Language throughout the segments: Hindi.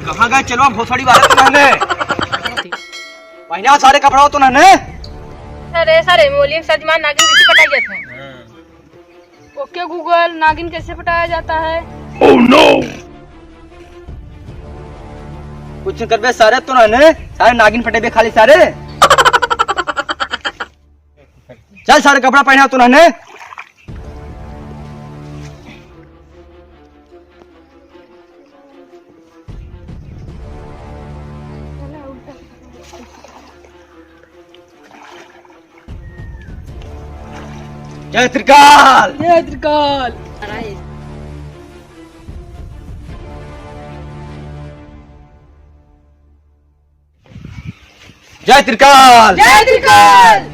कहाँ गए? चलो भोसड़ी वाले तो नहने पहिना सारे कपड़ा तो नहने। अरे सारे मोलियम सजमान नागिन कैसे पटाई जाते हैं? ओके गूगल, नागिन कैसे पटाया जाता है? Oh no. कुछ कर बे सारे तो नहने, सारे नागिन फटे बे खाली सारे। चल सारे कपड़ा पहना तो नहने। जय त्रिकाल, जय त्रिकाल। जय त्रिकाल, जय त्रिकाल।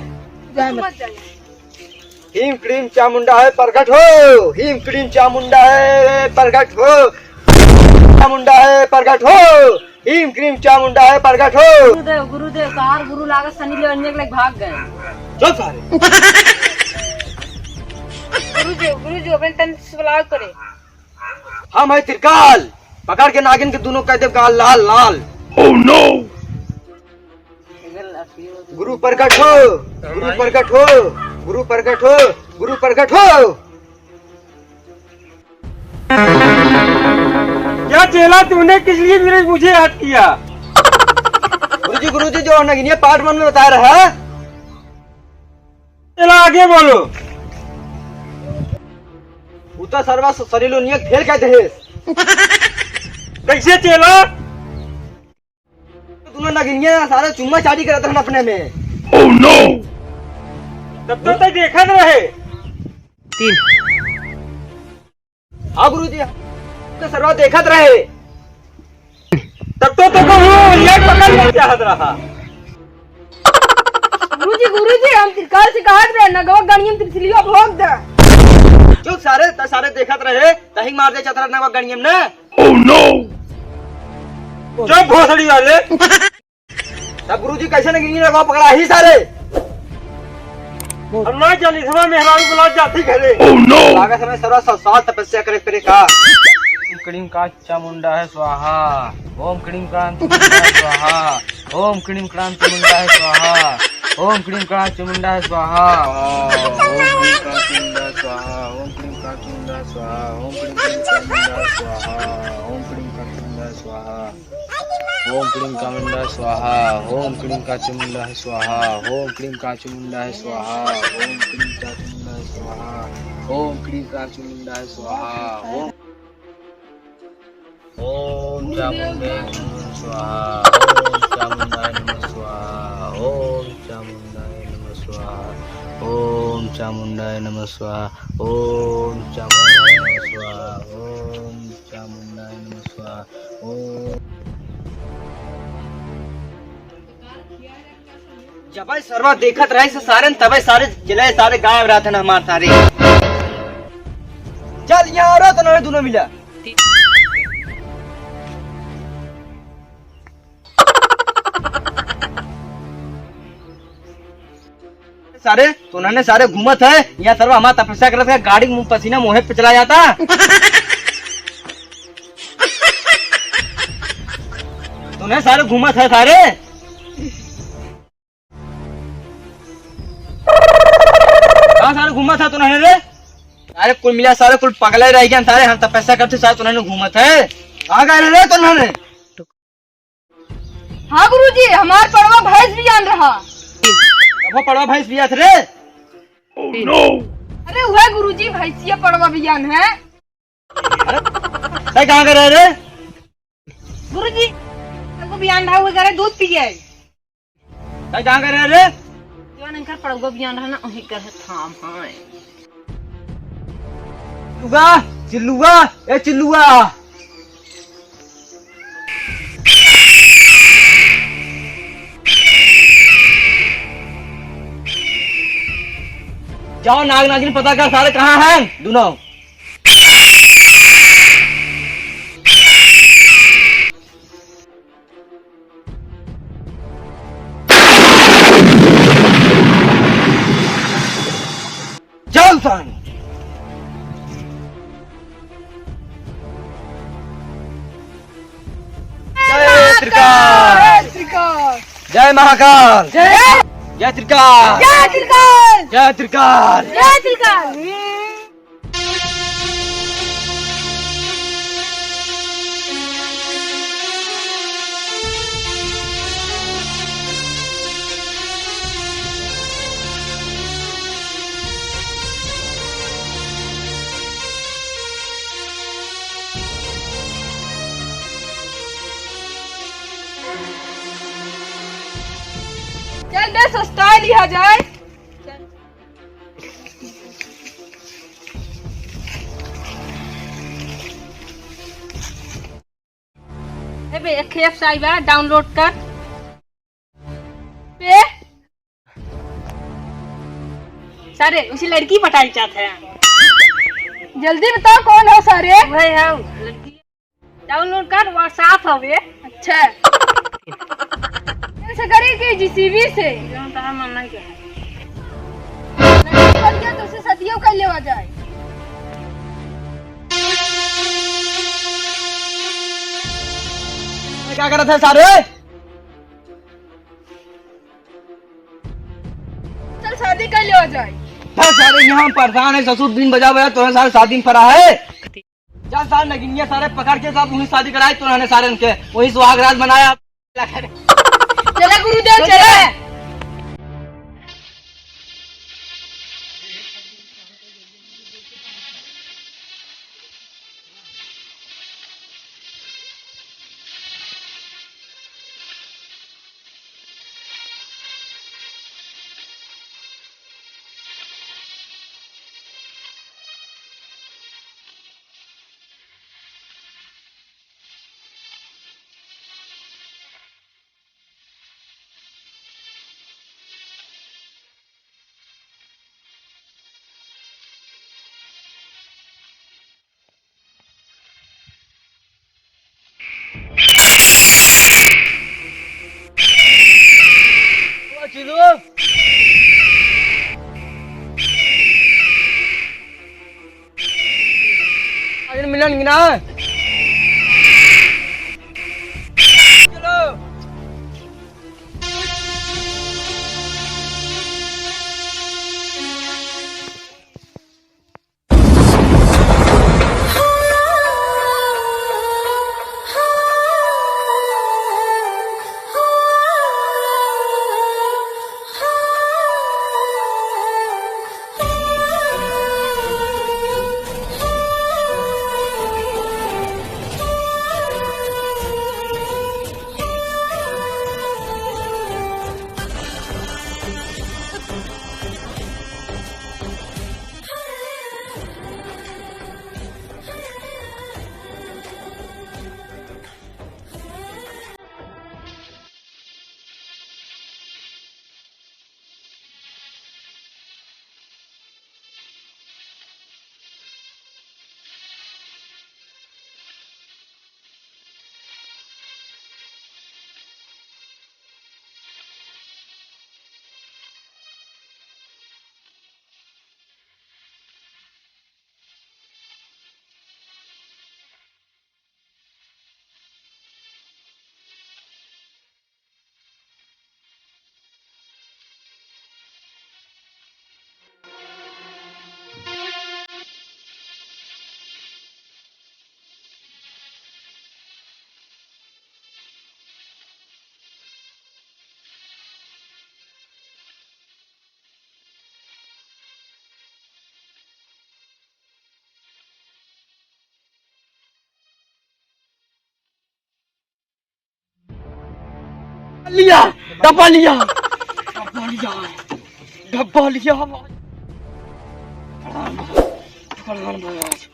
हिम क्रीम चामुंडा है प्रकट हो, हिम क्रीम चामुंडा है प्रकट हो, चामुंडा है प्रकट हो, हिम क्रीम चामुंडा है प्रकट हो। गुरुदेव गुरुदेव कार गुरु लागत सनी लेवन के लिए भाग गए। चल सारे। गुरुजी अपने तन से बुलाओ करे। हम है त्रिकाल, पकड़ के नागिन के दोनों कह दे गाल लाल लाल। Oh no. गुरु प्रकट हो, गुरु प्रकट हो, गुरु प्रकट हो, गुरु प्रकट हो। क्या चेला तूने किस लिए मुझे याद किया? गुरुजी जो नगिनिया पार्ट 1 में बता रहा है। चला आगे बोलो। उता सर्वा सरीलो नियक खेल कहते हैं। कैसे चेला? दोनों नगिनिया सारे चुम्मा चाटी करते हैं अपने में। Oh no. तब तो तक देखा न रहे। 3 हाँ गुरुजी, तो सर्वा देखत रहे। तब तो ये पकड़ नहीं चाहत रहा। गुरुजी हम त्रिकाल से कहा थे नगवा गणियम त्रिशलियो भोग दे। चुप सारे देखत रहे, तही मार दे चतरा नगवा गणियम ने। Oh no. जो भोसड़ी वाले। तब गुरुजी कैसे नगिनिया नगवा पकड़ा ही सारे। और ना जानी समय मेहरारू बुला जाती घरे। Oh no. आगे समय सर्वा साल तपस्या करे फिर का। ओम क्रीम का चामुंडा है स्वाहा, ओम क्रीम क्रांति मुंडा है स्वाहा, ओम क्रीम क्रांति मुंडा है स्वाहा, ओम क्रीम क्रांति मुंडा है स्वाहा, ओम क्रीम क्रांति मुंडा है स्वाहा, ओम क्रीम क्रांति मुंडा है स्वाहा, ओम क्रीम क्रांति मुंडा है स्वाहा, ओम क्रीम क्रांति मुंडा है स्वाहा, ओम क्रीम क्रांति मुंडा है स्वाहा, ओम क्रीम क्रांति मुंडा है स्वाहा, ओम क्रीम क्रांति मुंडा है स्वाहा, ओम क्रीम क्रांति मुंडा है स्वाहा, ओम चामुंडे नमः स्वाहा, ओम चामुंडाय नमः स्वाहा, ओम चामुंडाय नमः स्वाहा, ओम चामुंडाय नमः स्वाहा, ओम चामुंडाय नमः स्वाहा, ओम। जब सर्वा देखत रहे से सारे तबे सारे जिले सारे गायब रहते ना हमारे सारे। चल यहाँ आ रहा तो ना दोनों मिला। सारे तो उन्होंने सारे घूमत है यहाँ सर्व हमारा तपस्या कर रहा था, गाड़ी मुंह पसीना मोहे पे चला जाता। तो उन्हें सारे घूमत है सारे। कहाँ सारे घूमत है तो उन्होंने रे? सारे कुल मिला सारे कुल पगले रह गए सारे, हम तपस्या करते सारे तो उन्होंने घूमत है। आ गए रे तो उन्होंने। हाँ गुरुजी हमार पड़वा भैंस भी आन रहा। वो पड़वा भैंस बिया रे। Oh no. अरे वह गुरुजी भैंसिया पड़वा बियान है। अरे कहाँ गए रे? गुरुजी हमको बियान रहा, वो करे दूध पिए। कहाँ गए रे? जो नंकर पड़वा बियान रहा ना वही कर थाम हां। चिल्लुआ ए चिल्लुआ। जाओ नाग नागिन पता कर सारे कहाँ हैं दोनों। चल सन। त्रिकाल, त्रिकाल, जय महाकाल, जय जय त्रिकाल, जय त्रिकाल, जय त्रिकाल। जय त्रिकाल। चल बे सस्ता लिया जाए। बे एक वेबसाइट है, डाउनलोड कर बे। सारे उसी लड़की पटाई चाहते हैं। जल्दी बताओ कौन हो सारे। वही है लड़की। डाउनलोड कर, व्हाट्सएप है वे। अच्छा से करी कि जीसीबी से मानना क्या है। तो उसे सदियों कर लेवा जाए। क्या कर रहे थे सारे? चल शादी कर लेवा जाए। सारे यहाँ परेशान है, ससुर दिन बजा बजा तो सारे शादी में पड़ा है। चल सारे नगिनिया सारे पकड़ के साथ वही शादी कराए तो सारे उनके वही सुहागरात बनाया। चला गुरुदेव चले। मिलन गिना चलो। लिया डब्बा लिया डब्बा लिया डब्बा लिया। प्रणाम महाराज, प्रणाम महाराज।